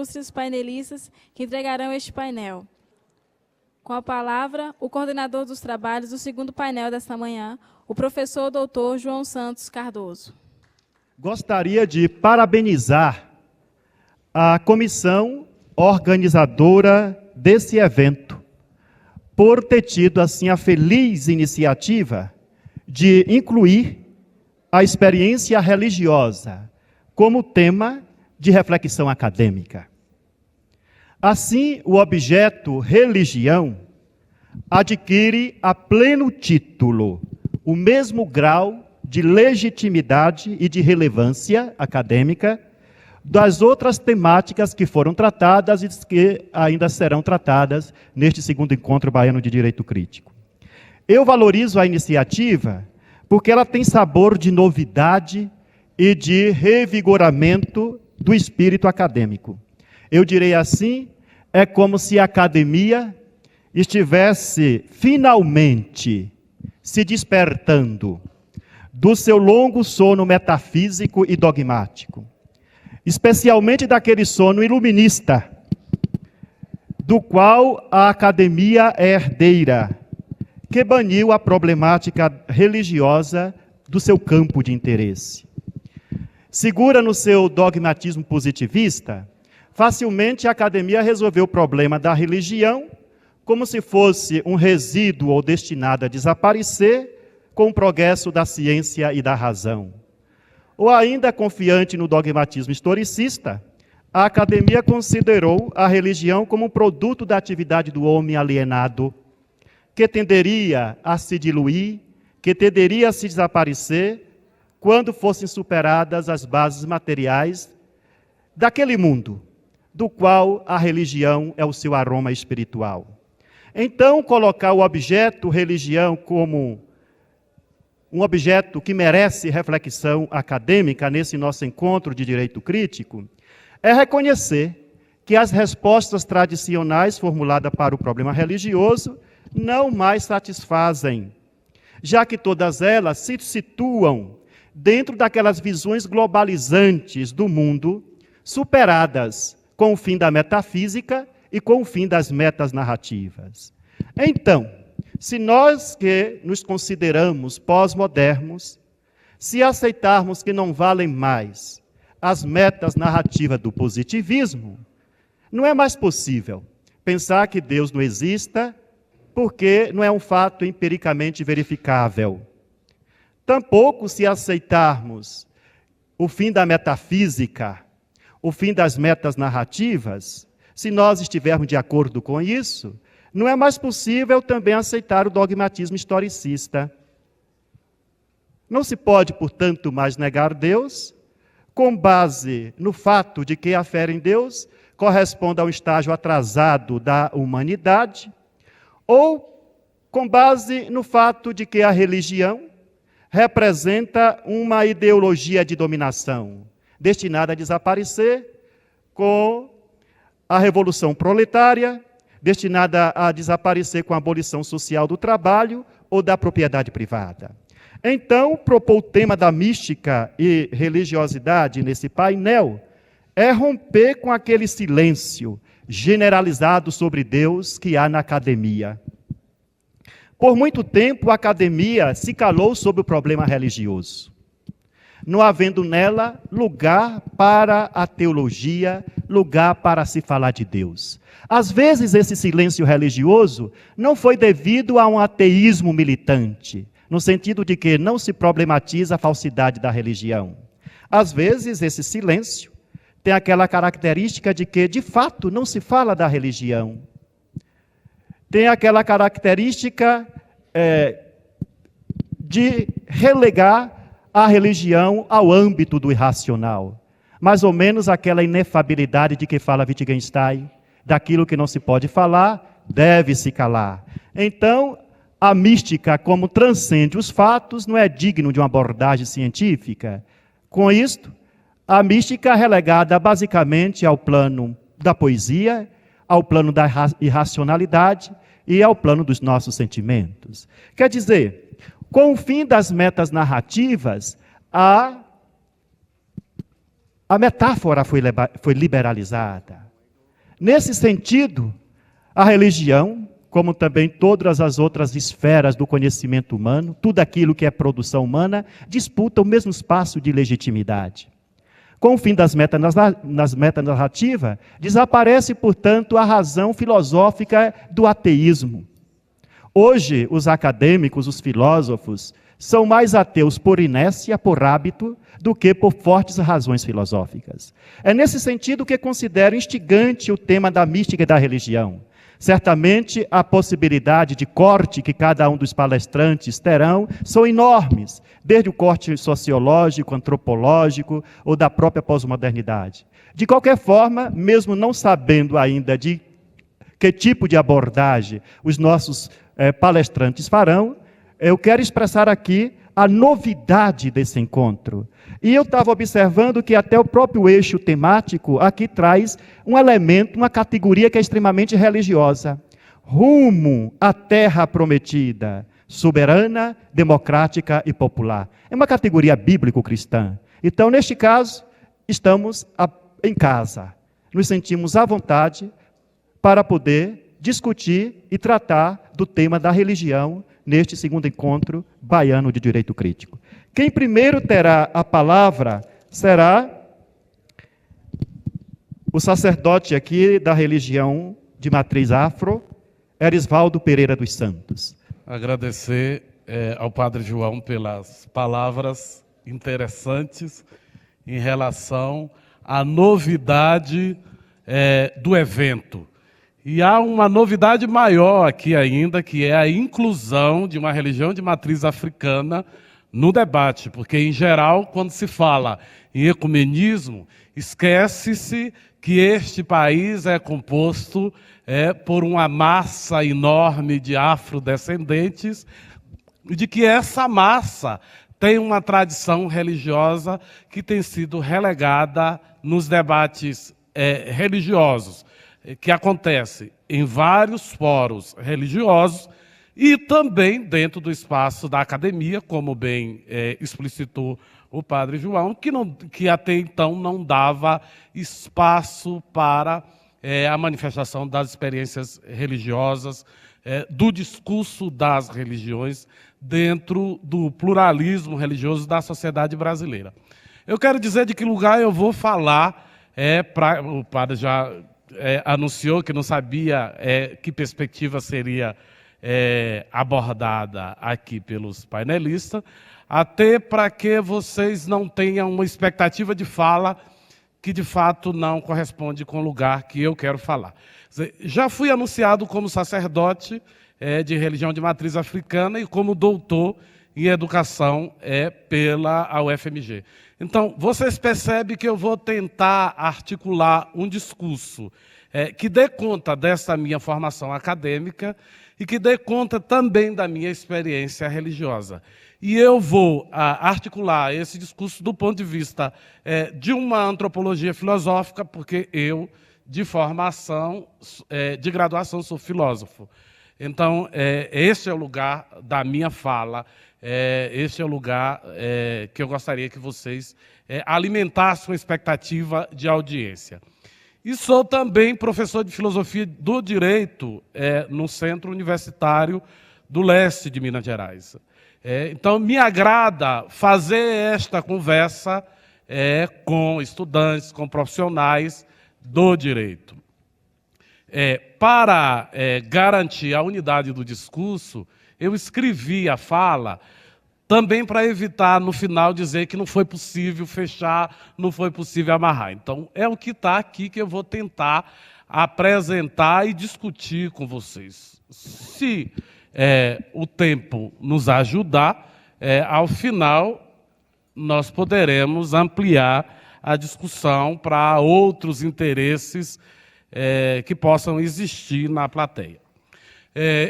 ilustres painelistas que entregarão este painel. Com a palavra, o coordenador dos trabalhos do segundo painel desta manhã, o professor doutor João Santos Cardoso. Gostaria de parabenizar a comissão organizadora desse evento por ter tido assim a feliz iniciativa de incluir a experiência religiosa como tema de reflexão acadêmica. Assim, o objeto religião adquire a pleno título o mesmo grau de legitimidade e de relevância acadêmica das outras temáticas que foram tratadas e que ainda serão tratadas neste segundo encontro baiano de Direito Crítico. Eu valorizo a iniciativa porque ela tem sabor de novidade e de revigoramento do espírito acadêmico. Eu direi assim, é como se a academia estivesse finalmente se despertando do seu longo sono metafísico e dogmático, especialmente daquele sono iluminista, do qual a academia é herdeira, que baniu a problemática religiosa do seu campo de interesse. Segura no seu dogmatismo positivista, facilmente a academia resolveu o problema da religião como se fosse um resíduo ou destinado a desaparecer com o progresso da ciência e da razão. Ou ainda confiante no dogmatismo historicista, a academia considerou a religião como um produto da atividade do homem alienado, que tenderia a se diluir, que tenderia a se desaparecer, quando fossem superadas as bases materiais daquele mundo, do qual a religião é o seu aroma espiritual. Então, colocar o objeto religião como um objeto que merece reflexão acadêmica nesse nosso encontro de direito crítico, é reconhecer que as respostas tradicionais formuladas para o problema religioso não mais satisfazem, já que todas elas se situam dentro daquelas visões globalizantes do mundo, superadas com o fim da metafísica e com o fim das metas narrativas. Então, se nós que nos consideramos pós-modernos, se aceitarmos que não valem mais as metas narrativas do positivismo, não é mais possível pensar que Deus não exista, porque não é um fato empiricamente verificável. Tampouco se aceitarmos o fim da metafísica, o fim das metas narrativas, se nós estivermos de acordo com isso, não é mais possível também aceitar o dogmatismo historicista. Não se pode, portanto, mais negar Deus, com base no fato de que a fé em Deus corresponde a um estágio atrasado da humanidade, ou com base no fato de que a religião representa uma ideologia de dominação, destinada a desaparecer com a Revolução Proletária, destinada a desaparecer com a abolição social do trabalho ou da propriedade privada. Então, propor o tema da mística e religiosidade nesse painel é romper com aquele silêncio generalizado sobre Deus que há na academia. Por muito tempo, a academia se calou sobre o problema religioso, não havendo nela lugar para a teologia, lugar para se falar de Deus. Às vezes, esse silêncio religioso não foi devido a um ateísmo militante, no sentido de que não se problematiza a falsidade da religião. Às vezes, esse silêncio tem aquela característica de que, de fato, não se fala da religião. Tem aquela característica de relegar a religião ao âmbito do irracional. Mais ou menos aquela inefabilidade de que fala Wittgenstein, daquilo que não se pode falar, deve-se calar. Então, a mística, como transcende os fatos, não é digno de uma abordagem científica. Com isto, a mística é relegada basicamente ao plano da poesia, ao plano da irracionalidade e ao plano dos nossos sentimentos. Quer dizer, com o fim das metas narrativas, a metáfora foi liberalizada. Nesse sentido, a religião, como também todas as outras esferas do conhecimento humano, tudo aquilo que é produção humana, disputa o mesmo espaço de legitimidade. Com o fim das metanarrativas, desaparece, portanto, a razão filosófica do ateísmo. Hoje, os acadêmicos, os filósofos, são mais ateus por inércia, por hábito, do que por fortes razões filosóficas. É nesse sentido que considero instigante o tema da mística e da religião. Certamente, a possibilidade de corte que cada um dos palestrantes terão são enormes, desde o corte sociológico, antropológico ou da própria pós-modernidade. De qualquer forma, mesmo não sabendo ainda de que tipo de abordagem os nossos palestrantes farão, eu quero expressar aqui a novidade desse encontro. E eu estava observando que até o próprio eixo temático aqui traz um elemento, uma categoria que é extremamente religiosa. Rumo à terra prometida, soberana, democrática e popular. É uma categoria bíblico-cristã. Então, neste caso, estamos em casa. Nos sentimos à vontade para poder discutir e tratar do tema da religião neste segundo encontro baiano de Direito Crítico. Quem primeiro terá a palavra será o sacerdote aqui da religião de matriz afro, Erisvaldo Pereira dos Santos. Agradecer ao Padre João pelas palavras interessantes em relação à novidade do evento. E há uma novidade maior aqui ainda, que é a inclusão de uma religião de matriz africana no debate, porque, em geral, quando se fala em ecumenismo, esquece-se que este país é composto por uma massa enorme de afrodescendentes, e de que essa massa tem uma tradição religiosa que tem sido relegada nos debates religiosos, que acontece em vários fóruns religiosos e também dentro do espaço da academia, como bem explicitou o Padre João, que até então não dava espaço para a manifestação das experiências religiosas, do discurso das religiões dentro do pluralismo religioso da sociedade brasileira. Eu quero dizer de que lugar eu vou falar, o Padre já anunciou que não sabia que perspectiva seria abordada aqui pelos painelistas, até para que vocês não tenham uma expectativa de fala que de fato não corresponde com o lugar que eu quero falar. Já fui anunciado como sacerdote de religião de matriz africana e como doutor em educação pela UFMG. Então, vocês percebem que eu vou tentar articular um discurso que dê conta dessa minha formação acadêmica e que dê conta também da minha experiência religiosa. E eu vou articular esse discurso do ponto de vista de uma antropologia filosófica, porque eu, de formação, de graduação, sou filósofo. Então, este é o lugar da minha fala, este é o lugar que eu gostaria que vocês alimentassem uma expectativa de audiência. E sou também professor de filosofia do direito no Centro Universitário do Leste de Minas Gerais. Então, me agrada fazer esta conversa com estudantes, com profissionais do direito. Para garantir a unidade do discurso, eu escrevi a fala também para evitar, no final, dizer que não foi possível fechar, não foi possível amarrar. Então, é o que está aqui que eu vou tentar apresentar e discutir com vocês. Se o tempo nos ajudar, ao final, nós poderemos ampliar a discussão para outros interesses que possam existir na plateia.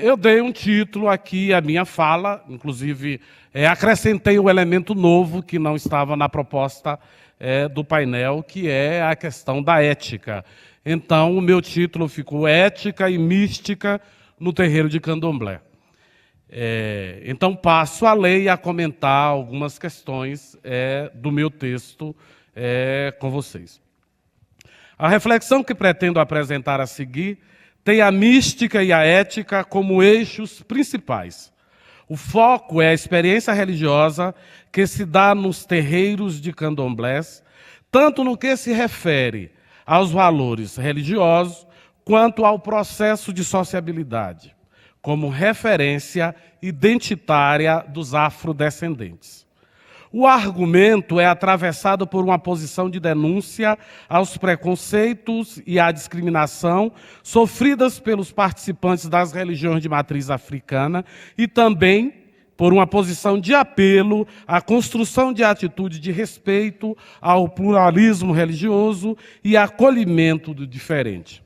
Eu dei um título aqui à minha fala, inclusive acrescentei um elemento novo que não estava na proposta do painel, que é a questão da ética. Então, o meu título ficou Ética e Mística no Terreiro de Candomblé. Então, passo a ler e a comentar algumas questões do meu texto com vocês. A reflexão que pretendo apresentar a seguir tem a mística e a ética como eixos principais. O foco é a experiência religiosa que se dá nos terreiros de candomblés, tanto no que se refere aos valores religiosos, quanto ao processo de sociabilidade, como referência identitária dos afrodescendentes. O argumento é atravessado por uma posição de denúncia aos preconceitos e à discriminação sofridas pelos participantes das religiões de matriz africana e também por uma posição de apelo à construção de atitude de respeito ao pluralismo religioso e acolhimento do diferente.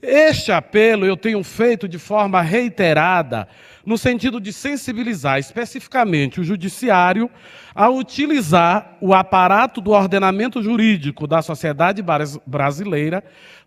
Este apelo eu tenho feito de forma reiterada, no sentido de sensibilizar especificamente o judiciário a utilizar o aparato do ordenamento jurídico da sociedade brasileira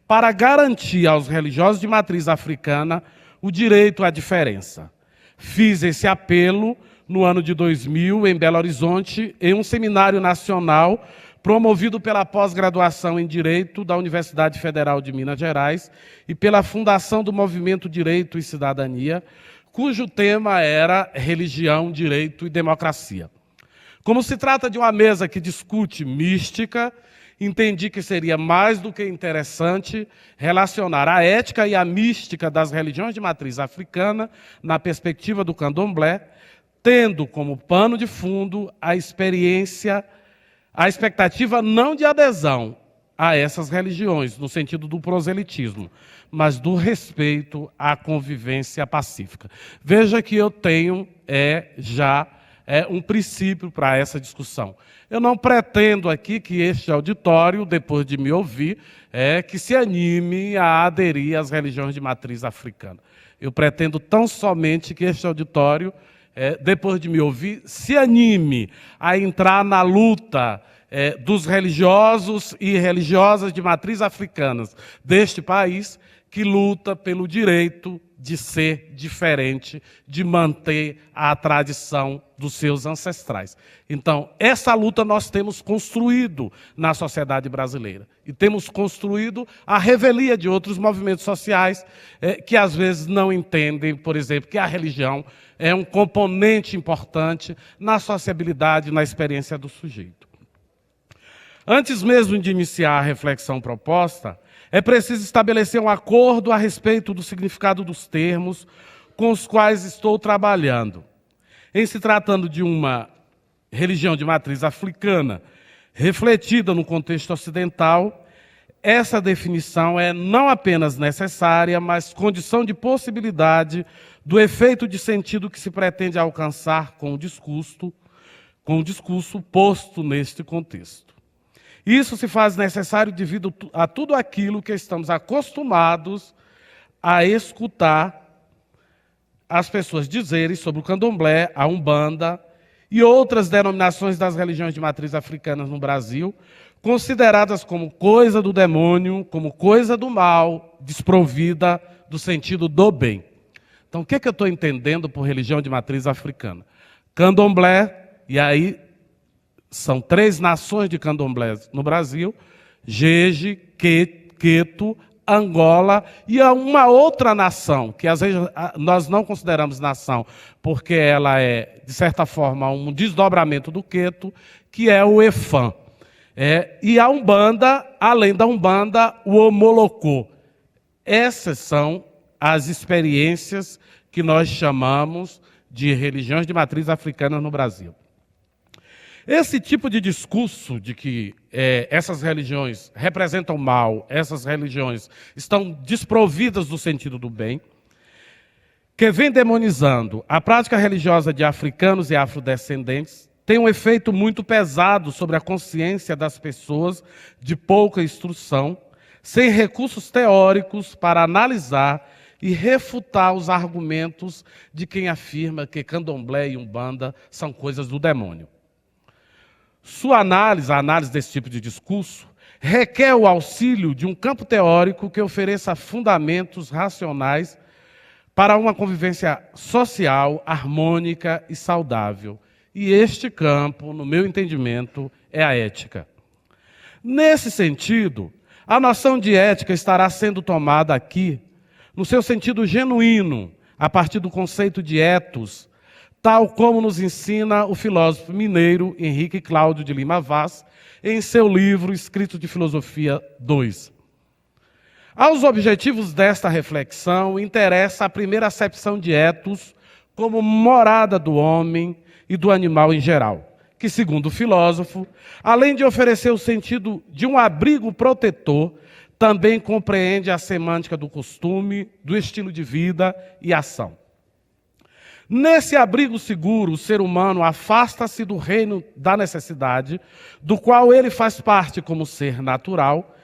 para garantir aos religiosos de matriz africana o direito à diferença. Fiz esse apelo no ano de 2000, em Belo Horizonte, em um seminário nacional promovido pela pós-graduação em Direito da Universidade Federal de Minas Gerais e pela Fundação do Movimento Direito e Cidadania, cujo tema era Religião, Direito e Democracia. Como se trata de uma mesa que discute mística, entendi que seria mais do que interessante relacionar a ética e a mística das religiões de matriz africana na perspectiva do candomblé, tendo como pano de fundo a expectativa não de adesão a essas religiões, no sentido do proselitismo, mas do respeito à convivência pacífica. Veja que eu tenho já um princípio para essa discussão. Eu não pretendo aqui que este auditório, depois de me ouvir, que se anime a aderir às religiões de matriz africana. Eu pretendo tão somente que este auditório, depois de me ouvir, se anime a entrar na luta dos religiosos e religiosas de matriz africanas deste país, que luta pelo direito de ser diferente, de manter a tradição dos seus ancestrais. Então, essa luta nós temos construído na sociedade brasileira. E temos construído a revelia de outros movimentos sociais que às vezes não entendem, por exemplo, que a religião é um componente importante na sociabilidade, na experiência do sujeito. Antes mesmo de iniciar a reflexão proposta, é preciso estabelecer um acordo a respeito do significado dos termos com os quais estou trabalhando. Em se tratando de uma religião de matriz africana, refletida no contexto ocidental, essa definição é não apenas necessária, mas condição de possibilidade do efeito de sentido que se pretende alcançar com o discurso posto neste contexto. Isso se faz necessário devido a tudo aquilo que estamos acostumados a escutar as pessoas dizerem sobre o candomblé, a umbanda e outras denominações das religiões de matriz africanas no Brasil, consideradas como coisa do demônio, como coisa do mal, desprovida do sentido do bem. Então, o que eu estou entendendo por religião de matriz africana? Candomblé, e aí são 3 nações de candomblé no Brasil: Jeje, Queto, Angola e uma outra nação, que às vezes nós não consideramos nação, porque ela é, de certa forma, um desdobramento do Queto, que é o Efã. E a Umbanda, além da Umbanda, o Omolocô. Essas são as experiências que nós chamamos de religiões de matriz africana no Brasil. Esse tipo de discurso de que essas religiões representam mal, essas religiões estão desprovidas do sentido do bem, que vem demonizando a prática religiosa de africanos e afrodescendentes, tem um efeito muito pesado sobre a consciência das pessoas de pouca instrução, sem recursos teóricos para analisar e refutar os argumentos de quem afirma que candomblé e umbanda são coisas do demônio. Sua análise, a análise desse tipo de discurso, requer o auxílio de um campo teórico que ofereça fundamentos racionais para uma convivência social, harmônica e saudável. E este campo, no meu entendimento, é a ética. Nesse sentido, A noção de ética estará sendo tomada aqui, no seu sentido genuíno, a partir do conceito de ethos, tal como nos ensina o filósofo mineiro Henrique Cláudio de Lima Vaz, em seu livro Escritos de Filosofia 2. Aos objetivos desta reflexão, interessa a primeira acepção de ethos como morada do homem e do animal em geral, que, segundo o filósofo, além de oferecer o sentido de um abrigo protetor, também compreende a semântica do costume, do estilo de vida e ação. Nesse abrigo seguro, o ser humano afasta-se do reino da necessidade, do qual ele faz parte como ser natural,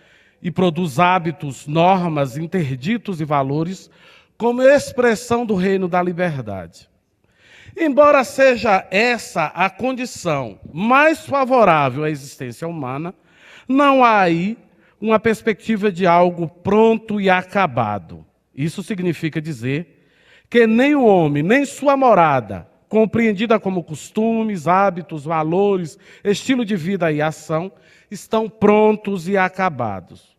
e produz hábitos, normas, interditos e valores, como expressão do reino da liberdade. Embora seja essa a condição mais favorável à existência humana, não há aí uma perspectiva de algo pronto e acabado. Isso significa dizer que nem o homem, nem sua morada, compreendida como costumes, hábitos, valores, estilo de vida e ação, estão prontos e acabados.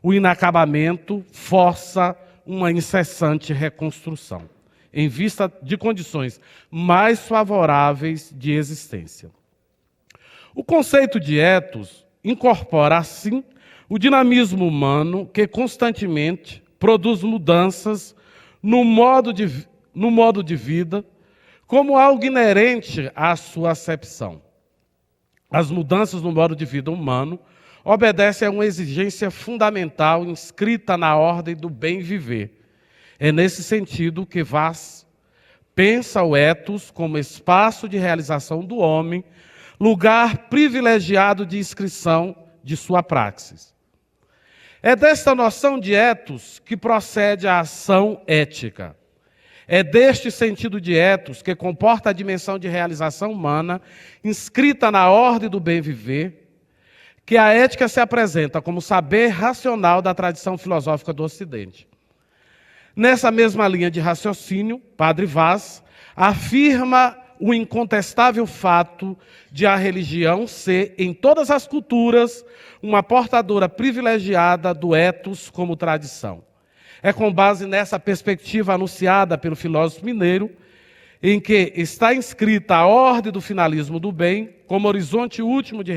O inacabamento força uma incessante reconstrução, em vista de condições mais favoráveis de existência. O conceito de ethos incorpora, assim, o dinamismo humano que constantemente produz mudanças no modo de vida, como algo inerente à sua acepção. As mudanças no modo de vida humano obedecem a uma exigência fundamental inscrita na ordem do bem viver. É nesse sentido que Vaz pensa o ethos como espaço de realização do homem, lugar privilegiado de inscrição de sua praxis. É desta noção de ethos que procede a ação ética. É deste sentido de ethos que comporta a dimensão de realização humana, inscrita na ordem do bem viver, que a ética se apresenta como saber racional da tradição filosófica do Ocidente. Nessa mesma linha de raciocínio, Padre Vaz afirma o incontestável fato de a religião ser, em todas as culturas, uma portadora privilegiada do ethos como tradição. É com base nessa perspectiva anunciada pelo filósofo mineiro, em que está inscrita a ordem do finalismo do bem como horizonte último de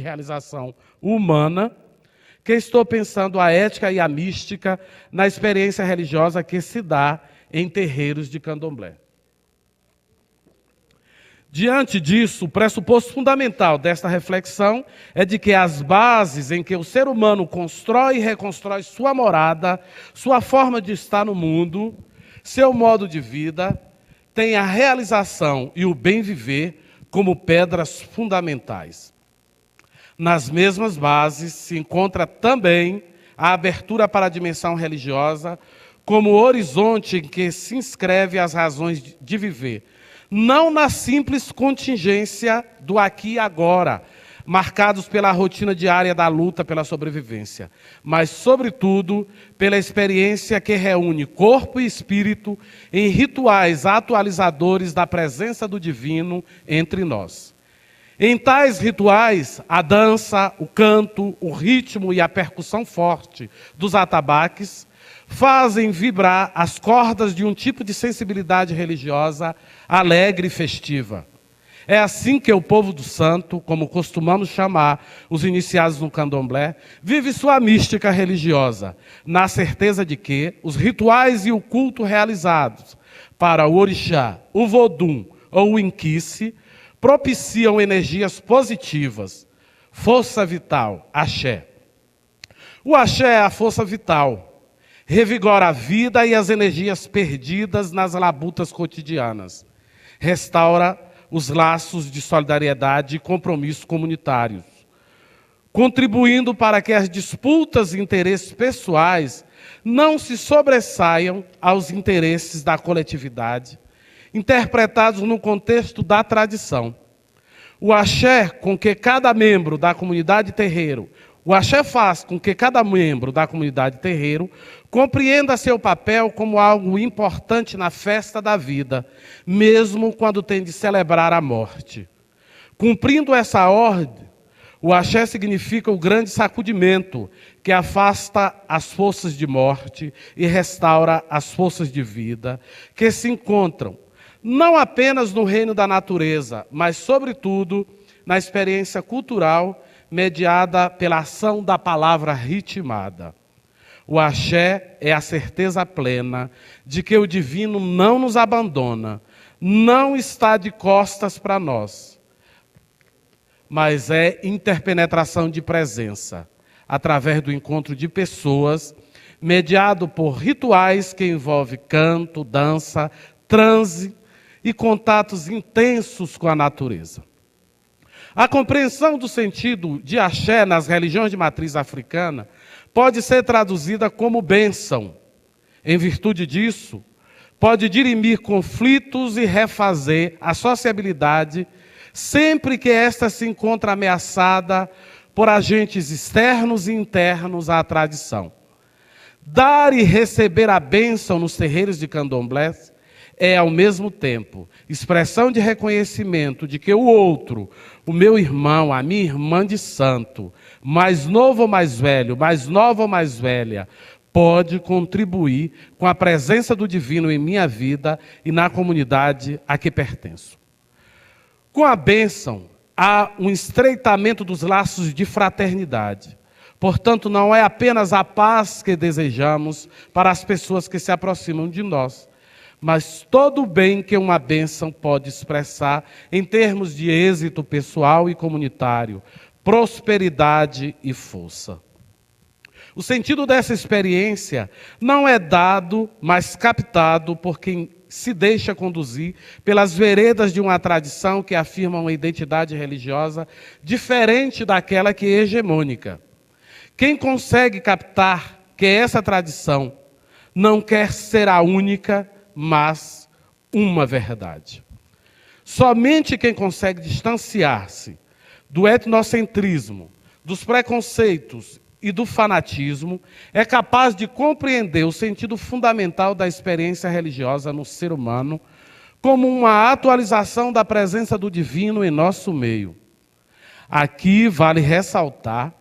realização humana, que estou pensando a ética e a mística na experiência religiosa que se dá em terreiros de candomblé. Diante disso, o pressuposto fundamental desta reflexão é de que as bases em que o ser humano constrói e reconstrói sua morada, sua forma de estar no mundo, seu modo de vida, tem a realização e o bem viver como pedras fundamentais. Nas mesmas bases se encontra também a abertura para a dimensão religiosa como horizonte em que se inscreve as razões de viver, não na simples contingência do aqui e agora, marcados pela rotina diária da luta pela sobrevivência, mas, sobretudo, pela experiência que reúne corpo e espírito em rituais atualizadores da presença do divino entre nós. Em tais rituais, a dança, o canto, o ritmo e a percussão forte dos atabaques fazem vibrar as cordas de um tipo de sensibilidade religiosa alegre e festiva. É assim que o povo do santo, como costumamos chamar os iniciados no candomblé, vive sua mística religiosa, na certeza de que os rituais e o culto realizados para o orixá, o vodum ou o inquice propiciam energias positivas, força vital, axé. O axé é a força vital, revigora a vida e as energias perdidas nas labutas cotidianas. Restaura os laços de solidariedade e compromisso comunitários, contribuindo para que as disputas e interesses pessoais não se sobressaiam aos interesses da coletividade, interpretados no contexto da tradição. O axé com que cada membro da comunidade terreiro O axé faz com que cada membro da comunidade terreiro compreenda seu papel como algo importante na festa da vida, mesmo quando tem de celebrar a morte. Cumprindo essa ordem, O axé significa o grande sacudimento que afasta as forças de morte e restaura as forças de vida, que se encontram não apenas no reino da natureza, mas, sobretudo, na experiência cultural mediada pela ação da palavra ritmada. O axé é a certeza plena de que o divino não nos abandona, não está de costas para nós, mas é interpenetração de presença, através do encontro de pessoas, mediado por rituais que envolvem canto, dança, transe e contatos intensos com a natureza. A compreensão do sentido de axé nas religiões de matriz africana pode ser traduzida como bênção. Em virtude disso, pode dirimir conflitos e refazer a sociabilidade sempre que esta se encontra ameaçada por agentes externos e internos à tradição. Dar e receber a bênção nos terreiros de candomblé é, ao mesmo tempo, expressão de reconhecimento de que o outro, o meu irmão, a minha irmã de santo, mais novo ou mais velho, mais nova ou mais velha, pode contribuir com a presença do divino em minha vida e na comunidade a que pertenço. Com a bênção, há um estreitamento dos laços de fraternidade. Portanto, não é apenas a paz que desejamos para as pessoas que se aproximam de nós, mas todo o bem que uma bênção pode expressar em termos de êxito pessoal e comunitário, prosperidade e força. O sentido dessa experiência não é dado, mas captado por quem se deixa conduzir pelas veredas de uma tradição que afirma uma identidade religiosa diferente daquela que é hegemônica. Quem consegue captar que essa tradição não quer ser a única, mas uma verdade. Somente quem consegue distanciar-se do etnocentrismo, dos preconceitos e do fanatismo é capaz de compreender o sentido fundamental da experiência religiosa no ser humano como uma atualização da presença do divino em nosso meio. Aqui vale ressaltar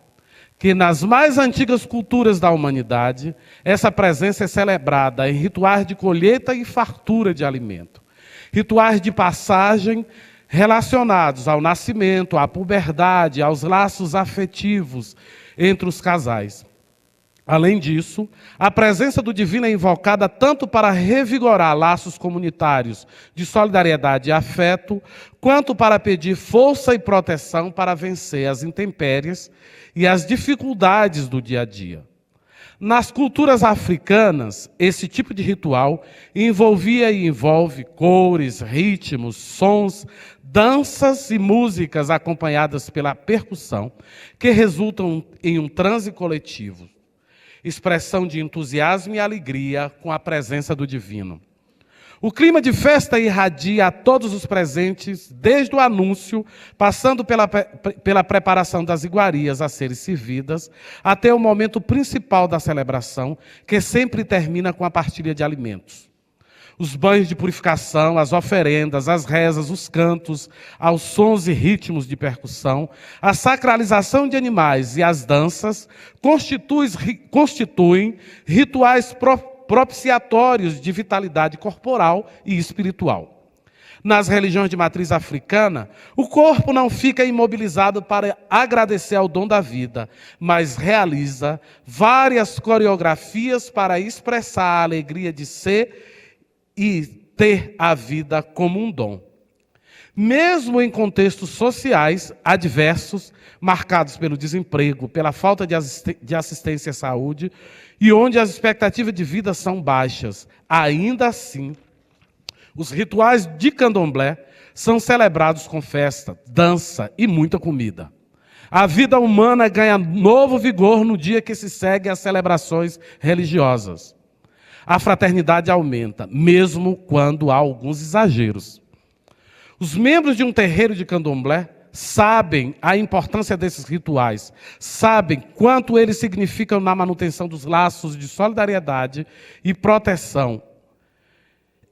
que nas mais antigas culturas da humanidade, essa presença é celebrada em rituais de colheita e fartura de alimento. Rituais de passagem relacionados ao nascimento, à puberdade, aos laços afetivos entre os casais. Além disso, a presença do divino é invocada tanto para revigorar laços comunitários de solidariedade e afeto, quanto para pedir força e proteção para vencer as intempéries e as dificuldades do dia a dia. Nas culturas africanas, esse tipo de ritual envolvia e envolve cores, ritmos, sons, danças e músicas acompanhadas pela percussão, que resultam em um transe coletivo, expressão de entusiasmo e alegria com a presença do divino. O clima de festa irradia a todos os presentes, desde o anúncio, passando pela preparação das iguarias a serem servidas, até o momento principal da celebração, que sempre termina com a partilha de alimentos. Os banhos de purificação, as oferendas, as rezas, os cantos, aos sons e ritmos de percussão, a sacralização de animais e as danças constituem rituais propiciatórios de vitalidade corporal e espiritual. Nas religiões de matriz africana, o corpo não fica imobilizado para agradecer ao dom da vida, mas realiza várias coreografias para expressar a alegria de ser e ter a vida como um dom. Mesmo em contextos sociais adversos, marcados pelo desemprego, pela falta de assistência à saúde, e onde as expectativas de vida são baixas, ainda assim, os rituais de candomblé são celebrados com festa, dança e muita comida. A vida humana ganha novo vigor no dia que se segue às celebrações religiosas. A fraternidade aumenta, mesmo quando há alguns exageros. Os membros de um terreiro de candomblé sabem a importância desses rituais, sabem quanto eles significam na manutenção dos laços de solidariedade e proteção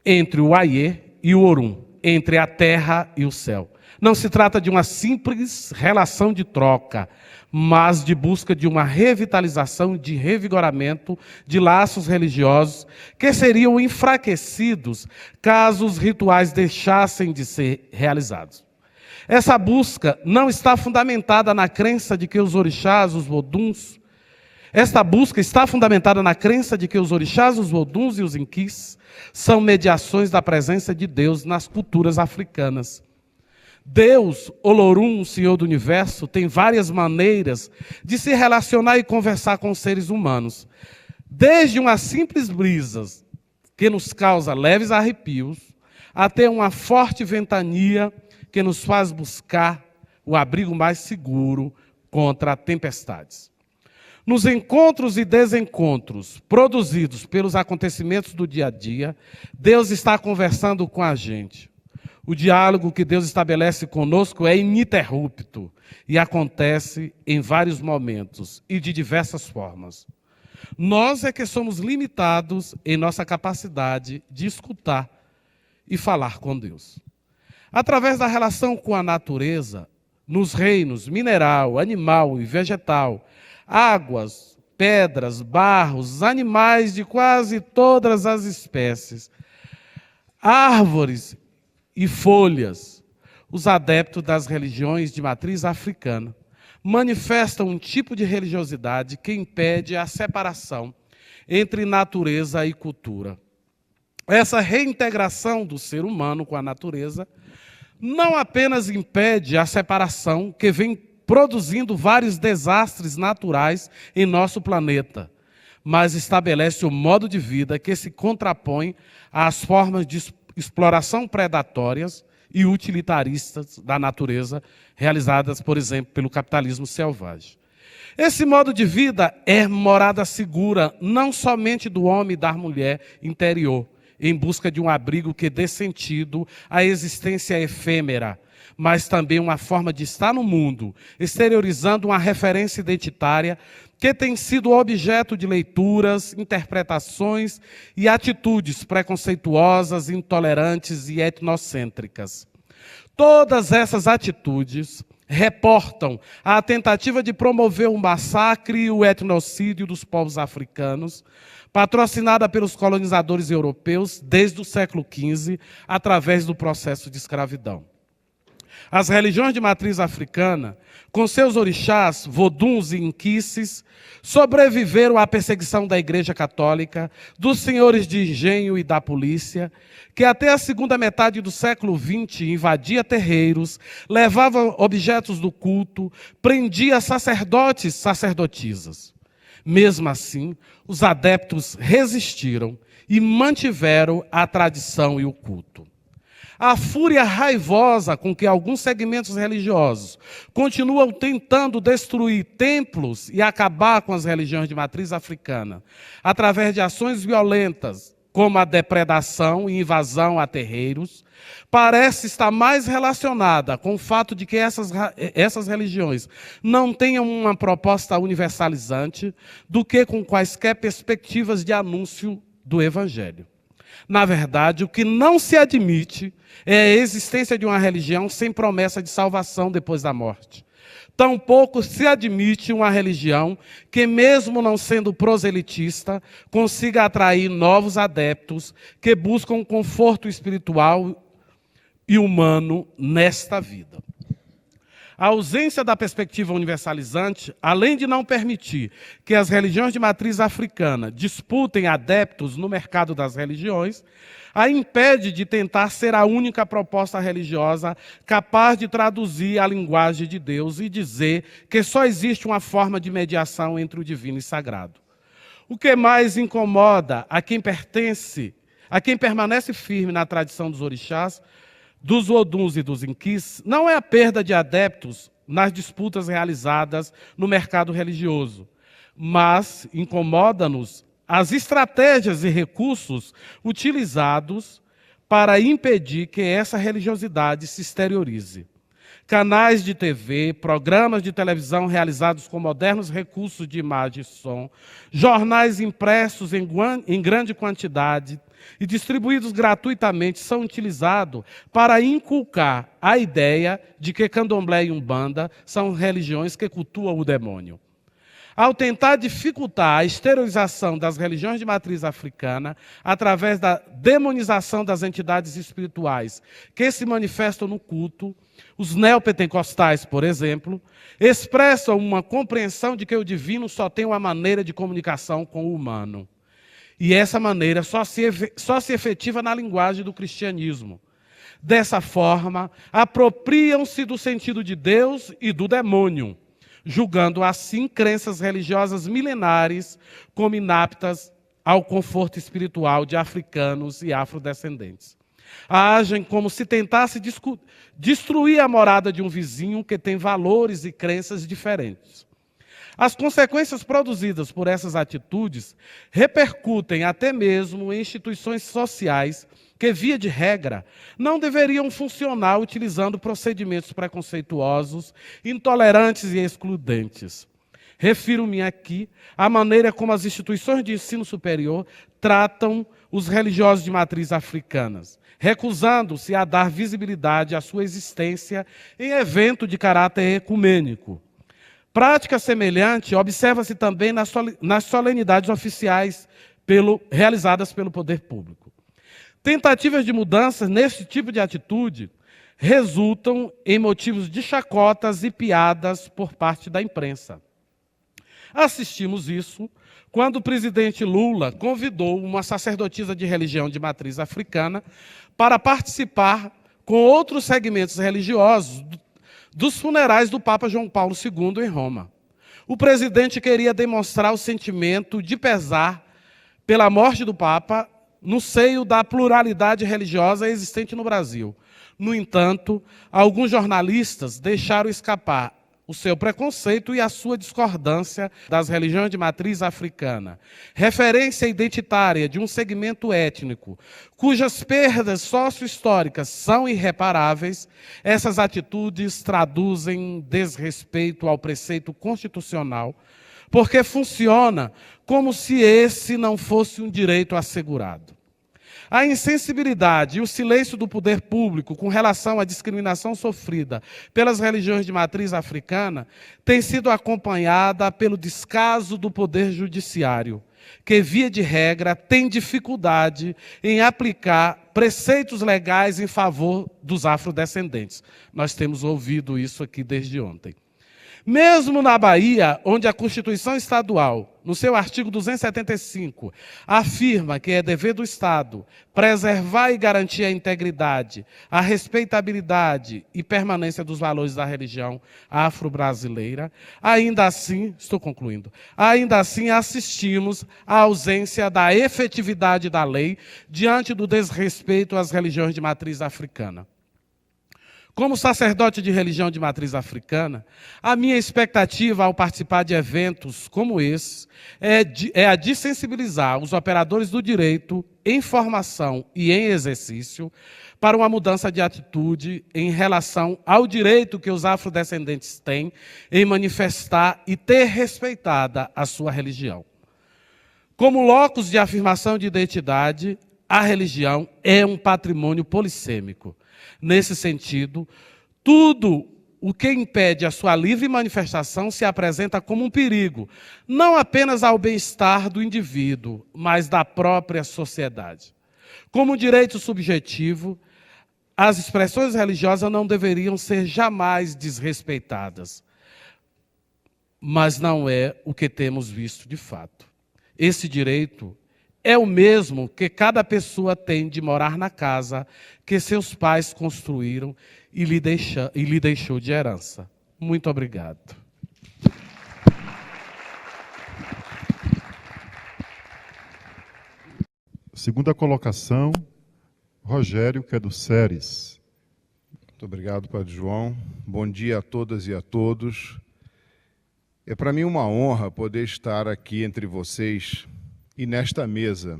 entre o Aie e o Orum, entre a terra e o céu. Não se trata de uma simples relação de troca, mas de busca de uma revitalização, de revigoramento de laços religiosos que seriam enfraquecidos caso os rituais deixassem de ser realizados. Essa busca não está fundamentada na crença de que os orixás, os voduns, esta busca está fundamentada na crença de que os orixás, os voduns e os inquis são mediações da presença de Deus nas culturas africanas. Deus, Olorum, o Senhor do Universo, tem várias maneiras de se relacionar e conversar com os seres humanos. Desde uma simples brisa que nos causa leves arrepios, até uma forte ventania que nos faz buscar o abrigo mais seguro contra tempestades. Nos encontros e desencontros produzidos pelos acontecimentos do dia a dia, Deus está conversando com a gente. O diálogo que Deus estabelece conosco é ininterrupto e acontece em vários momentos e de diversas formas. Nós é que somos limitados em nossa capacidade de escutar e falar com Deus. Através da relação com a natureza, nos reinos mineral, animal e vegetal, águas, pedras, barros, animais de quase todas as espécies, árvores e folhas, os adeptos das religiões de matriz africana manifestam um tipo de religiosidade que impede a separação entre natureza e cultura. Essa reintegração do ser humano com a natureza não apenas impede a separação que vem produzindo vários desastres naturais em nosso planeta, mas estabelece um modo de vida que se contrapõe às formas de exploração predatórias e utilitaristas da natureza, realizadas, por exemplo, pelo capitalismo selvagem. Esse modo de vida é morada segura não somente do homem e da mulher interior, em busca de um abrigo que dê sentido à existência efêmera, mas também uma forma de estar no mundo, exteriorizando uma referência identitária que tem sido objeto de leituras, interpretações e atitudes preconceituosas, intolerantes e etnocêntricas. Todas essas atitudes reportam a tentativa de promover o massacre e o etnocídio dos povos africanos, patrocinada pelos colonizadores europeus desde o século XV, através do processo de escravidão. As religiões de matriz africana, com seus orixás, voduns e inquices, sobreviveram à perseguição da Igreja Católica, dos senhores de engenho e da polícia, que até a segunda metade do século XX invadia terreiros, levava objetos do culto, prendia sacerdotes e sacerdotisas. Mesmo assim, os adeptos resistiram e mantiveram a tradição e o culto. A fúria raivosa com que alguns segmentos religiosos continuam tentando destruir templos e acabar com as religiões de matriz africana, através de ações violentas, como a depredação e invasão a terreiros, parece estar mais relacionada com o fato de que essas religiões não tenham uma proposta universalizante do que com quaisquer perspectivas de anúncio do Evangelho. Na verdade, o que não se admite é a existência de uma religião sem promessa de salvação depois da morte. Tampouco se admite uma religião que, mesmo não sendo proselitista, consiga atrair novos adeptos que buscam conforto espiritual e humano nesta vida. A ausência da perspectiva universalizante, além de não permitir que as religiões de matriz africana disputem adeptos no mercado das religiões, a impede de tentar ser a única proposta religiosa capaz de traduzir a linguagem de Deus e dizer que só existe uma forma de mediação entre o divino e sagrado. O que mais incomoda a quem permanece firme na tradição dos orixás, dos oduns e dos inquis, não é a perda de adeptos nas disputas realizadas no mercado religioso, mas incomoda-nos as estratégias e recursos utilizados para impedir que essa religiosidade se exteriorize. canais de TV, programas de televisão realizados com modernos recursos de imagem e som, jornais impressos em grande quantidade e distribuídos gratuitamente são utilizados para inculcar a ideia de que candomblé e umbanda são religiões que cultuam o demônio. Ao tentar dificultar a exteriorização das religiões de matriz africana através da demonização das entidades espirituais que se manifestam no culto, os neopentecostais, por exemplo, expressam uma compreensão de que o divino só tem uma maneira de comunicação com o humano. E essa maneira só se efetiva na linguagem do cristianismo. Dessa forma, apropriam-se do sentido de Deus e do demônio, julgando assim crenças religiosas milenares como inaptas ao conforto espiritual de africanos e afrodescendentes. Agem como se tentasse destruir a morada de um vizinho que tem valores e crenças diferentes. As consequências produzidas por essas atitudes repercutem até mesmo em instituições sociais que, via de regra, não deveriam funcionar utilizando procedimentos preconceituosos, intolerantes e excludentes. Refiro-me aqui à maneira como as instituições de ensino superior tratam os religiosos de matriz africanas, recusando-se a dar visibilidade à sua existência em evento de caráter ecumênico. Prática semelhante observa-se também nas solenidades oficiais realizadas pelo poder público. Tentativas de mudanças nesse tipo de atitude resultam em motivos de chacotas e piadas por parte da imprensa. Assistimos isso quando o presidente Lula convidou uma sacerdotisa de religião de matriz africana para participar com outros segmentos religiosos dos funerais do Papa João Paulo II em Roma. O presidente queria demonstrar o sentimento de pesar pela morte do Papa no seio da pluralidade religiosa existente no Brasil. No entanto, alguns jornalistas deixaram escapar o seu preconceito e a sua discordância das religiões de matriz africana, referência identitária de um segmento étnico, cujas perdas sócio-históricas são irreparáveis. Essas atitudes traduzem desrespeito ao preceito constitucional, porque funciona como se esse não fosse um direito assegurado. A insensibilidade e o silêncio do poder público com relação à discriminação sofrida pelas religiões de matriz africana tem sido acompanhada pelo descaso do poder judiciário, que, via de regra, tem dificuldade em aplicar preceitos legais em favor dos afrodescendentes. Nós temos ouvido isso aqui desde ontem. Mesmo na Bahia, onde a Constituição Estadual, no seu artigo 275, afirma que é dever do Estado preservar e garantir a integridade, a respeitabilidade e permanência dos valores da religião afro-brasileira, ainda assim assistimos à ausência da efetividade da lei diante do desrespeito às religiões de matriz africana. Como sacerdote de religião de matriz africana, a minha expectativa ao participar de eventos como esse é a de sensibilizar os operadores do direito em formação e em exercício para uma mudança de atitude em relação ao direito que os afrodescendentes têm em manifestar e ter respeitada a sua religião. Como locus de afirmação de identidade, a religião é um patrimônio polissêmico. Nesse sentido, tudo o que impede a sua livre manifestação se apresenta como um perigo, não apenas ao bem-estar do indivíduo, mas da própria sociedade. Como direito subjetivo, as expressões religiosas não deveriam ser jamais desrespeitadas. Mas não é o que temos visto de fato. Esse direito é o mesmo que cada pessoa tem de morar na casa que seus pais construíram e lhe deixou de herança. Muito obrigado. Segunda colocação, Rogério, que é do SERES. Muito obrigado, Padre João. Bom dia a todas e a todos. É para mim uma honra poder estar aqui entre vocês e nesta mesa.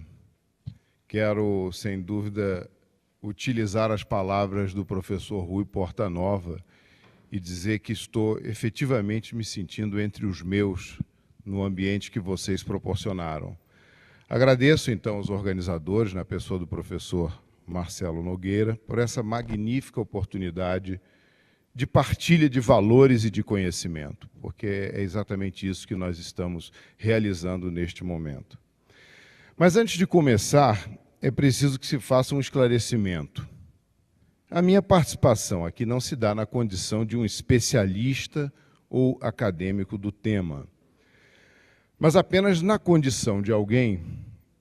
Quero, sem dúvida, utilizar as palavras do professor Rui Portanova, e dizer que estou efetivamente me sentindo entre os meus no ambiente que vocês proporcionaram. Agradeço, então, aos organizadores, na pessoa do professor Marcelo Nogueira, por essa magnífica oportunidade de partilha de valores e de conhecimento, porque é exatamente isso que nós estamos realizando neste momento. Mas antes de começar, é preciso que se faça um esclarecimento. A minha participação aqui não se dá na condição de um especialista ou acadêmico do tema, mas apenas na condição de alguém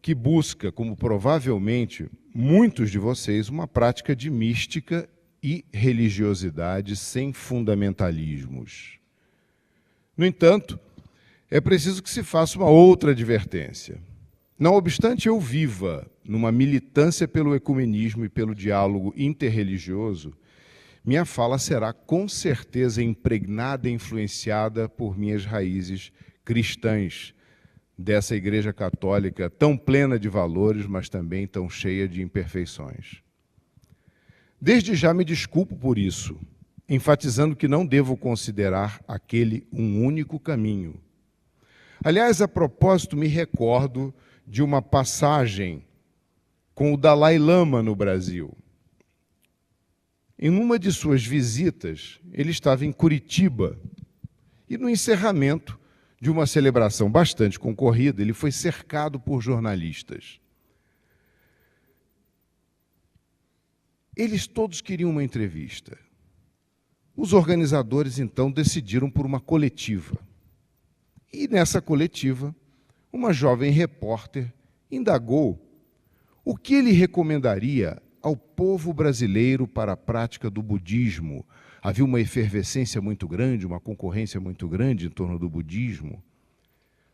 que busca, como provavelmente muitos de vocês, uma prática de mística e religiosidade sem fundamentalismos. No entanto, é preciso que se faça uma outra advertência. Não obstante eu viva numa militância pelo ecumenismo e pelo diálogo interreligioso, minha fala será com certeza impregnada e influenciada por minhas raízes cristãs, dessa Igreja Católica tão plena de valores, mas também tão cheia de imperfeições. Desde já me desculpo por isso, enfatizando que não devo considerar aquele um único caminho. Aliás, a propósito, me recordo de uma passagem com o Dalai Lama no Brasil. Em uma de suas visitas, ele estava em Curitiba e no encerramento de uma celebração bastante concorrida, ele foi cercado por jornalistas. Eles todos queriam uma entrevista. Os organizadores, então, decidiram por uma coletiva. E nessa coletiva, uma jovem repórter indagou o que ele recomendaria ao povo brasileiro para a prática do budismo. Havia uma efervescência muito grande, uma concorrência muito grande em torno do budismo.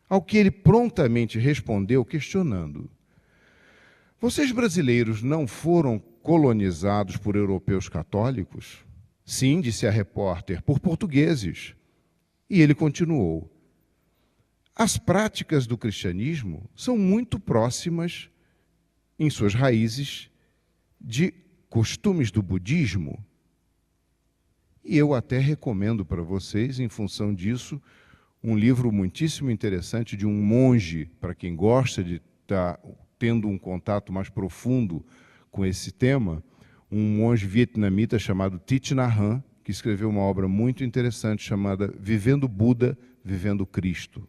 Ao que ele prontamente respondeu, questionando: vocês brasileiros não foram colonizados por europeus católicos? Sim, disse a repórter, por portugueses. E ele continuou: as práticas do cristianismo são muito próximas, em suas raízes, de costumes do budismo. E eu até recomendo para vocês, em função disso, um livro muitíssimo interessante de um monge, para quem gosta de estar tendo um contato mais profundo com esse tema, um monge vietnamita chamado Thich Nhat Hanh, que escreveu uma obra muito interessante chamada Vivendo Buda, Vivendo Cristo.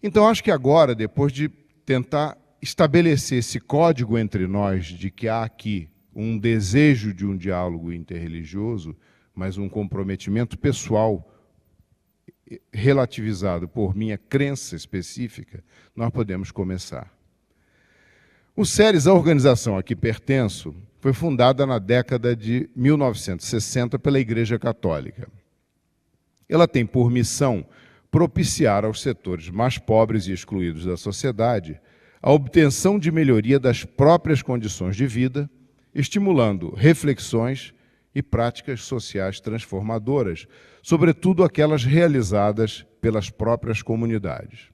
Então, acho que agora, depois de tentar estabelecer esse código entre nós de que há aqui um desejo de um diálogo interreligioso, mas um comprometimento pessoal relativizado por minha crença específica, nós podemos começar. O SERES, a organização a que pertenço, foi fundada na década de 1960 pela Igreja Católica. Ela tem por missão propiciar aos setores mais pobres e excluídos da sociedade a obtenção de melhoria das próprias condições de vida, estimulando reflexões e práticas sociais transformadoras, sobretudo aquelas realizadas pelas próprias comunidades.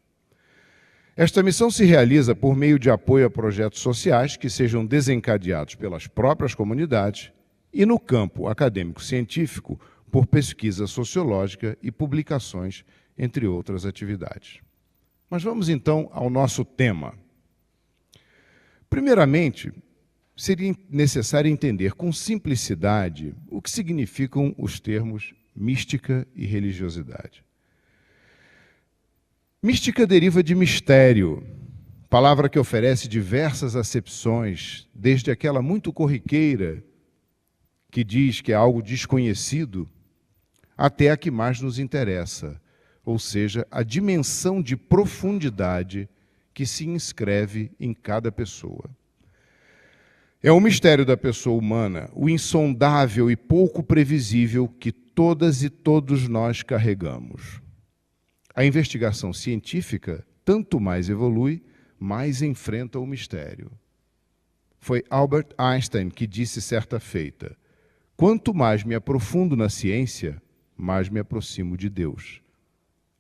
Esta missão se realiza por meio de apoio a projetos sociais que sejam desencadeados pelas próprias comunidades e, no campo acadêmico-científico, por pesquisa sociológica e publicações, entre outras atividades. Mas vamos, então, ao nosso tema. Primeiramente, seria necessário entender com simplicidade o que significam os termos mística e religiosidade. Mística deriva de mistério, palavra que oferece diversas acepções, desde aquela muito corriqueira, que diz que é algo desconhecido, até a que mais nos interessa, ou seja, a dimensão de profundidade que se inscreve em cada pessoa. É o mistério da pessoa humana, o insondável e pouco previsível que todas e todos nós carregamos. A investigação científica, tanto mais evolui, mais enfrenta o mistério. Foi Albert Einstein que disse certa feita: quanto mais me aprofundo na ciência, mais me aproximo de Deus.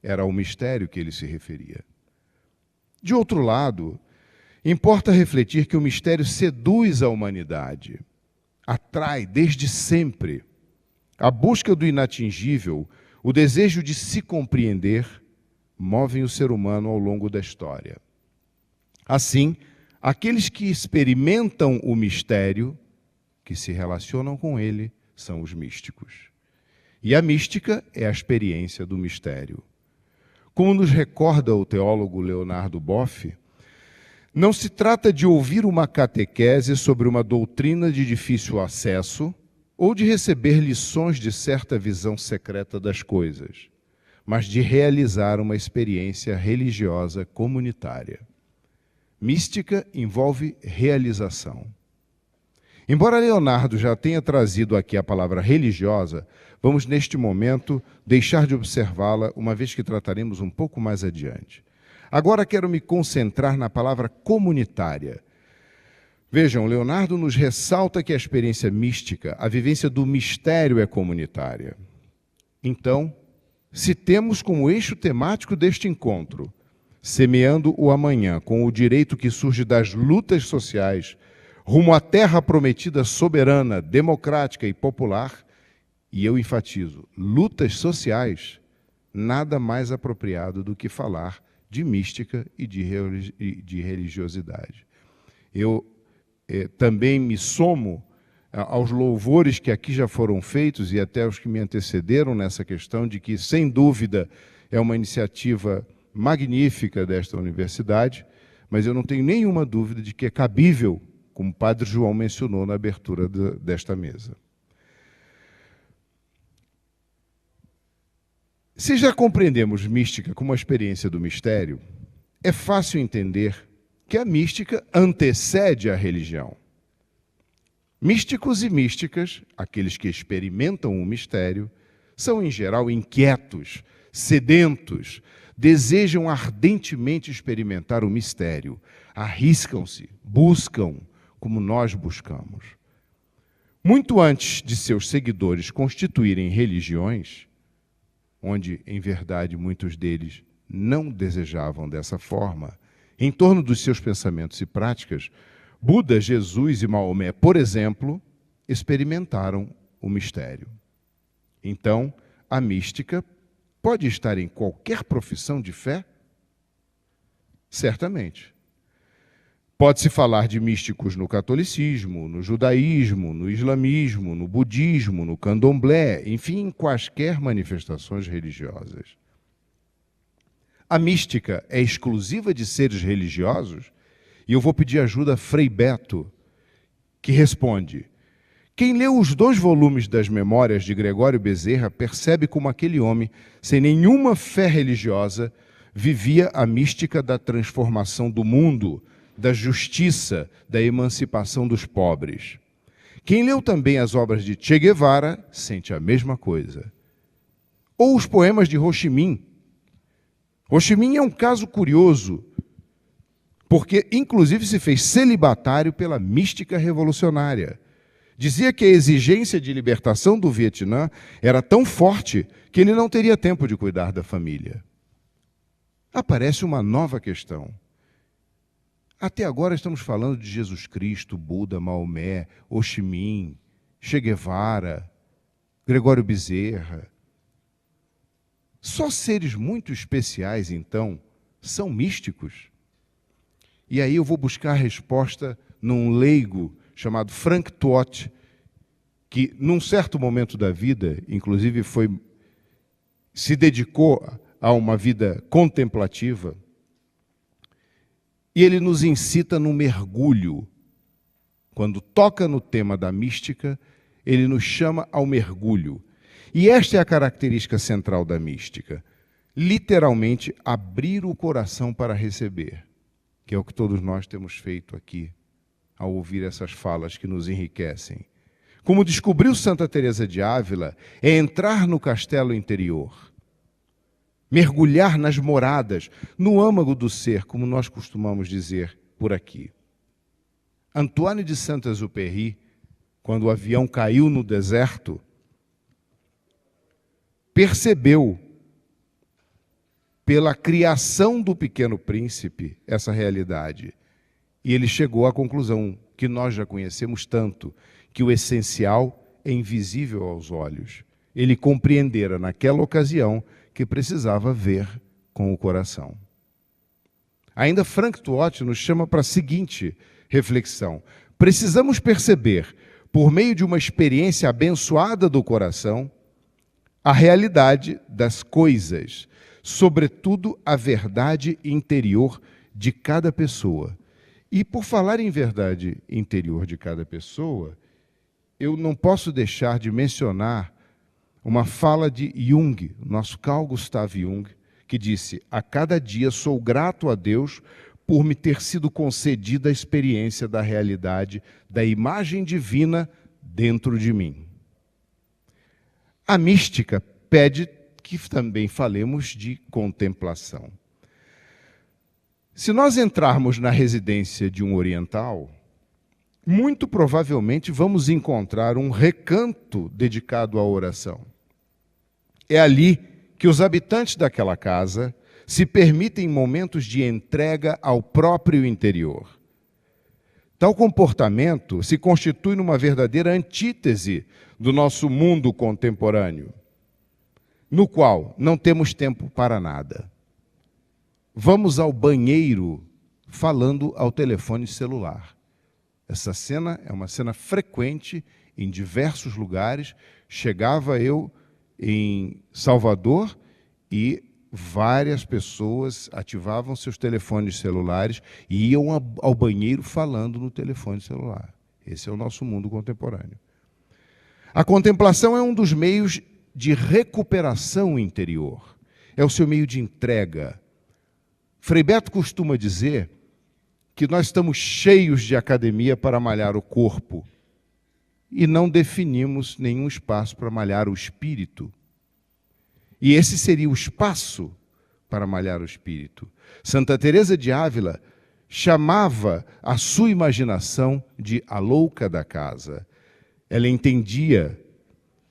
Era ao mistério que ele se referia. De outro lado, importa refletir que o mistério seduz a humanidade, atrai desde sempre. A busca do inatingível, o desejo de se compreender, movem o ser humano ao longo da história. Assim, aqueles que experimentam o mistério, que se relacionam com ele, são os místicos. E a mística é a experiência do mistério. Como nos recorda o teólogo Leonardo Boff, não se trata de ouvir uma catequese sobre uma doutrina de difícil acesso ou de receber lições de certa visão secreta das coisas, mas de realizar uma experiência religiosa comunitária. Mística envolve realização. Embora Leonardo já tenha trazido aqui a palavra religiosa, vamos neste momento deixar de observá-la, uma vez que trataremos um pouco mais adiante. Agora quero me concentrar na palavra comunitária. Vejam, Leonardo nos ressalta que a experiência mística, a vivência do mistério é comunitária. Então, se temos como eixo temático deste encontro, semeando o amanhã com o direito que surge das lutas sociais, rumo à terra prometida soberana, democrática e popular, e eu enfatizo, lutas sociais, nada mais apropriado do que falar de mística e de religiosidade. Eu também me somo aos louvores que aqui já foram feitos e até os que me antecederam nessa questão de que, sem dúvida, é uma iniciativa magnífica desta universidade, mas eu não tenho nenhuma dúvida de que é cabível, como o Padre João mencionou na abertura desta mesa. Se já compreendemos mística como a experiência do mistério, é fácil entender que a mística antecede a religião. Místicos e místicas, aqueles que experimentam o mistério, são em geral inquietos, sedentos, desejam ardentemente experimentar o mistério, arriscam-se, buscam, como nós buscamos. Muito antes de seus seguidores constituírem religiões, onde, em verdade, muitos deles não desejavam dessa forma, em torno dos seus pensamentos e práticas, Buda, Jesus e Maomé, por exemplo, experimentaram o mistério. Então, a mística pode estar em qualquer profissão de fé? Certamente. Pode-se falar de místicos no catolicismo, no judaísmo, no islamismo, no budismo, no candomblé, enfim, em quaisquer manifestações religiosas. A mística é exclusiva de seres religiosos? E eu vou pedir ajuda a Frei Beto, que responde: quem leu os 2 volumes das Memórias de Gregório Bezerra percebe como aquele homem, sem nenhuma fé religiosa, vivia a mística da transformação do mundo, da justiça, da emancipação dos pobres. Quem leu também as obras de Che Guevara sente a mesma coisa. Ou os poemas de Ho Chi Minh. Ho Chi Minh é um caso curioso, porque inclusive se fez celibatário pela mística revolucionária. Dizia que a exigência de libertação do Vietnã era tão forte que ele não teria tempo de cuidar da família. Aparece uma nova questão. Até agora estamos falando de Jesus Cristo, Buda, Maomé, Ho Chi Minh, Che Guevara, Gregório Bezerra. Só seres muito especiais, então, são místicos? E aí eu vou buscar a resposta num leigo chamado Frank Tuot, que, num certo momento da vida, inclusive se dedicou a uma vida contemplativa, e ele nos incita num mergulho. Quando toca no tema da mística, ele nos chama ao mergulho. E esta é a característica central da mística. Literalmente, abrir o coração para receber, que é o que todos nós temos feito aqui, ao ouvir essas falas que nos enriquecem. Como descobriu Santa Teresa de Ávila, é entrar no castelo interior, mergulhar nas moradas, no âmago do ser, como nós costumamos dizer por aqui. Antoine de Saint-Exupéry, quando o avião caiu no deserto, percebeu, pela criação do Pequeno Príncipe, essa realidade. E ele chegou à conclusão que nós já conhecemos tanto, que o essencial é invisível aos olhos. Ele compreendera naquela ocasião que precisava ver com o coração. Ainda Frank Tuotti nos chama para a seguinte reflexão: precisamos perceber, por meio de uma experiência abençoada do coração, a realidade das coisas, sobretudo a verdade interior de cada pessoa. E por falar em verdade interior de cada pessoa, eu não posso deixar de mencionar uma fala de Jung, nosso Carl Gustav Jung, que disse: a cada dia sou grato a Deus por me ter sido concedida a experiência da realidade, da imagem divina dentro de mim. A mística pede que também falemos de contemplação. Se nós entrarmos na residência de um oriental, muito provavelmente vamos encontrar um recanto dedicado à oração. É ali que os habitantes daquela casa se permitem momentos de entrega ao próprio interior. Tal comportamento se constitui numa verdadeira antítese do nosso mundo contemporâneo, no qual não temos tempo para nada. Vamos ao banheiro falando ao telefone celular. Essa cena é uma cena frequente em diversos lugares. Chegava eu em Salvador e várias pessoas ativavam seus telefones celulares e iam ao banheiro falando no telefone celular. Esse é o nosso mundo contemporâneo. A contemplação é um dos meios de recuperação interior. É o seu meio de entrega. Frei Beto costuma dizer que nós estamos cheios de academia para malhar o corpo e não definimos nenhum espaço para malhar o espírito. E esse seria o espaço para malhar o espírito. Santa Teresa de Ávila chamava a sua imaginação de a louca da casa. Ela entendia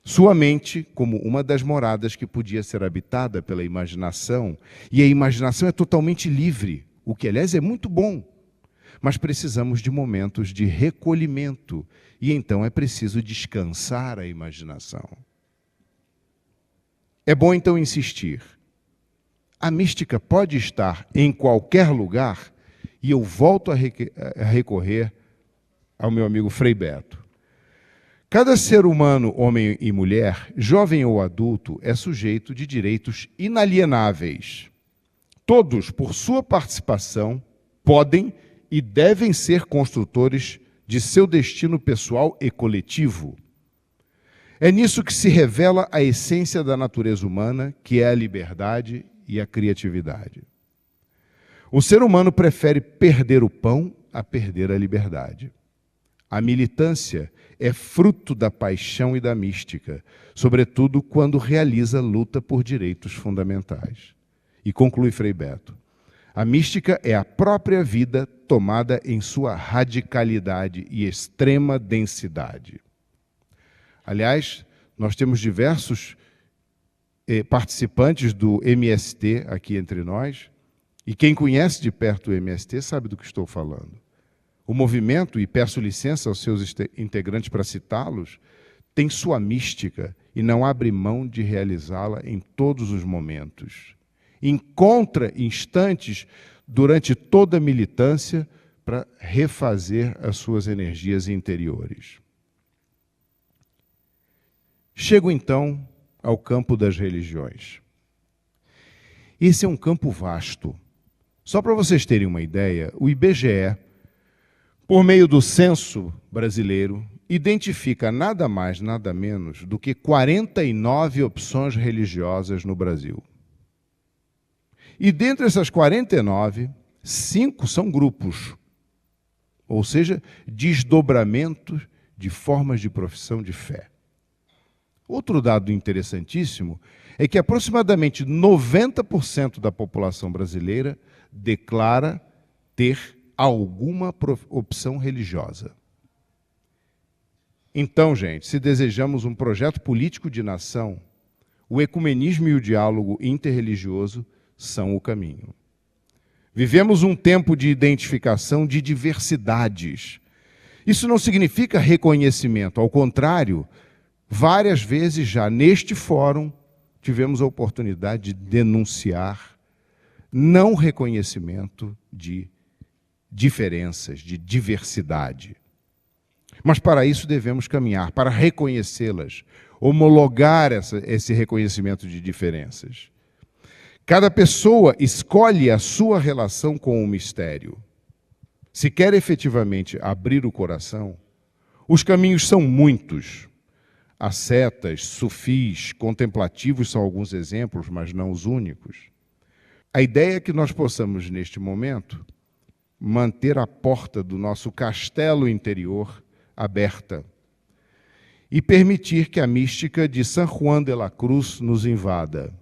sua mente como uma das moradas que podia ser habitada pela imaginação. E a imaginação é totalmente livre, o que, aliás, é muito bom. Mas precisamos de momentos de recolhimento. E então é preciso descansar a imaginação. É bom, então, insistir. A mística pode estar em qualquer lugar, e eu volto a recorrer ao meu amigo Frei Beto. Cada ser humano, homem e mulher, jovem ou adulto, é sujeito de direitos inalienáveis. Todos, por sua participação, podem e devem ser construtores de seu destino pessoal e coletivo. É nisso que se revela a essência da natureza humana, que é a liberdade e a criatividade. O ser humano prefere perder o pão a perder a liberdade. A militância é fruto da paixão e da mística, sobretudo quando realiza luta por direitos fundamentais. E conclui Frei Beto: a mística é a própria vida tomada em sua radicalidade e extrema densidade. Aliás, nós temos diversos participantes do MST aqui entre nós, e quem conhece de perto o MST sabe do que estou falando. O movimento, e peço licença aos seus integrantes para citá-los, tem sua mística e não abre mão de realizá-la em todos os momentos. Encontra instantes durante toda a militância para refazer as suas energias interiores. Chego, então, ao campo das religiões. Esse é um campo vasto. Só para vocês terem uma ideia, o IBGE, por meio do censo brasileiro, identifica nada mais, nada menos do que 49 opções religiosas no Brasil. E dentre essas 49, 5 são grupos, ou seja, desdobramentos de formas de profissão de fé. Outro dado interessantíssimo é que aproximadamente 90% da população brasileira declara ter alguma opção religiosa. Então, gente, se desejamos um projeto político de nação, o ecumenismo e o diálogo interreligioso são o caminho. Vivemos um tempo de identificação de diversidades. Isso não significa reconhecimento, ao contrário, Várias vezes já neste fórum tivemos a oportunidade de denunciar não reconhecimento de diferenças, de diversidade. Mas para isso devemos caminhar, para reconhecê-las, homologar esse reconhecimento de diferenças. Cada pessoa escolhe a sua relação com o mistério. Se quer efetivamente abrir o coração, os caminhos são muitos. Ascetas, sufis, contemplativos são alguns exemplos, mas não os únicos. A ideia é que nós possamos, neste momento, manter a porta do nosso castelo interior aberta e permitir que a mística de San Juan de la Cruz nos invada.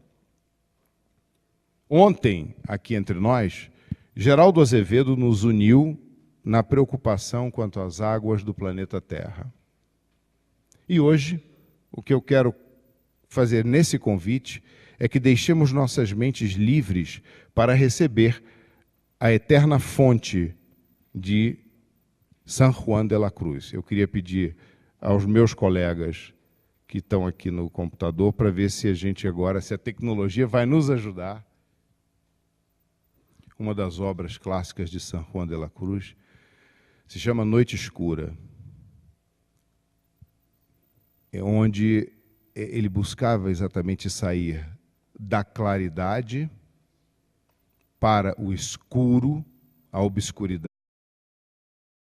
Ontem, aqui entre nós, Geraldo Azevedo nos uniu na preocupação quanto às águas do planeta Terra. E hoje, o que eu quero fazer nesse convite é que deixemos nossas mentes livres para receber a eterna fonte de San Juan de la Cruz. Eu queria pedir aos meus colegas que estão aqui no computador para ver se a gente agora, se a tecnologia vai nos ajudar. Uma das obras clássicas de San Juan de la Cruz se chama Noite Escura. É onde ele buscava exatamente sair da claridade para o escuro, a obscuridade.